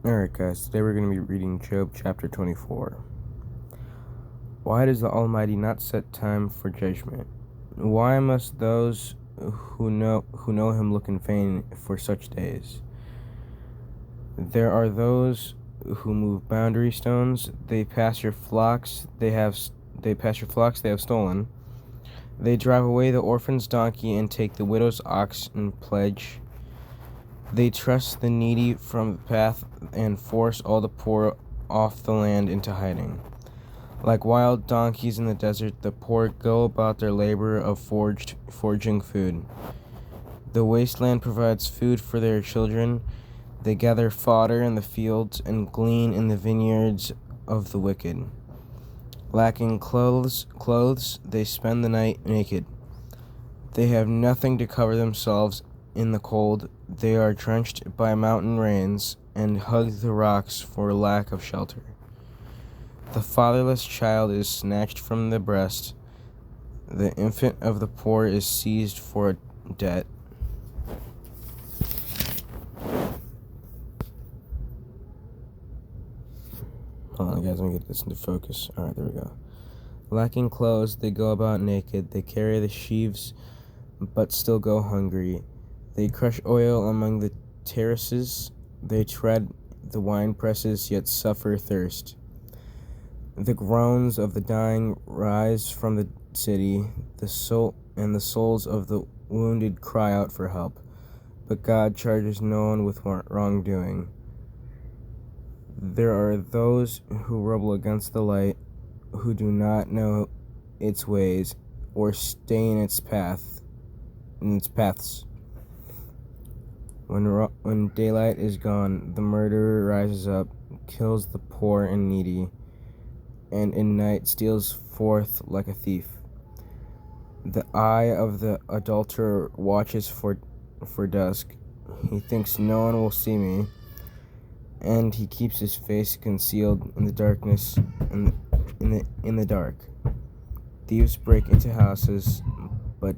Alright, guys, today we're going to be reading Job chapter 24. Why does the Almighty not set time for judgment? Why must those who know him look in vain for such days? There are those who move boundary stones. They pass your flocks. They have stolen. They drive away the orphan's donkey and take the widow's ox in pledge. They trust the needy from the path and force all the poor off the land into hiding. Like wild donkeys in the desert, the poor go about their labor of foraging food. The wasteland provides food for their children. They gather fodder in the fields and glean in the vineyards of the wicked. Lacking clothes, they spend the night naked. They have nothing to cover themselves in the cold. They are drenched by mountain rains and hug the rocks for lack of shelter. The fatherless child is snatched from the breast. The infant of the poor is seized for a debt. Hold on, guys, let me get this into focus. Alright, there we go. Lacking clothes, they go about naked. They carry the sheaves, but still go hungry. They crush oil among the terraces. They tread the wine presses, yet suffer thirst. The groans of the dying rise from the city. The souls of the wounded cry out for help. But God charges no one with wrongdoing. There are those who rebel against the light, who do not know its ways or stay in its paths. When daylight is gone, the murderer rises up, kills the poor and needy, and in night steals forth like a thief. The eye of the adulterer watches for dusk. He thinks no one will see me, and he keeps his face concealed in the darkness, in the dark. Thieves break into houses, but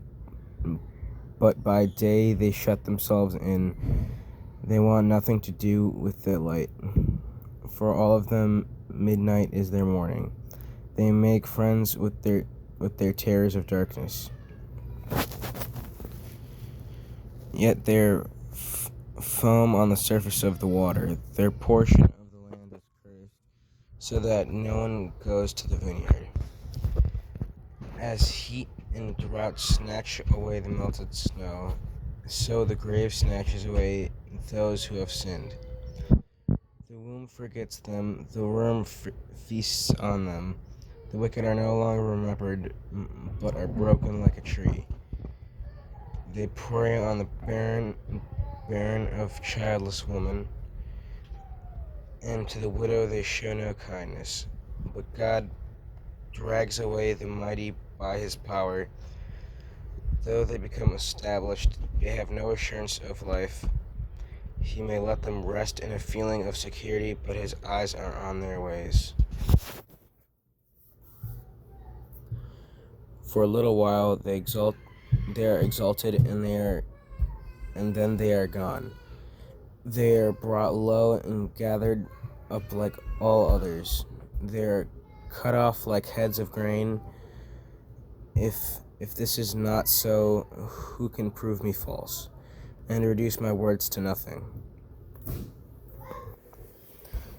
by day they shut themselves in. They want nothing to do with the light. For all of them, midnight is their morning. They make friends with their terrors of darkness. Yet their foam on the surface of the water. Their portion of the land is cursed, so that no one goes to the vineyard. As heat and drought snatch away the melted snow, so the grave snatches away those who have sinned. The womb forgets them, the worm feasts on them. The wicked are no longer remembered, but are broken like a tree. They prey on the barren of childless woman, and to the widow they show no kindness. But God drags away the mighty by his power. Though they become established, they have no assurance of life. He may let them rest in a feeling of security, but his eyes are on their ways. For a little while they are exalted, and then they are gone. They are brought low and gathered up like all others. They are cut off like heads of grain. If this is not so, who can prove me false and reduce my words to nothing?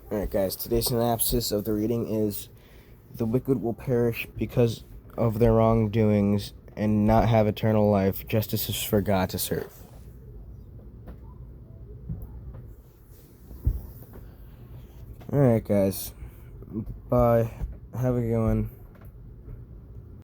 Alright, guys, today's synopsis of the reading is: the wicked will perish because of their wrongdoings and not have eternal life. Justice is for God to serve. Alright, guys. Bye. Have a good one.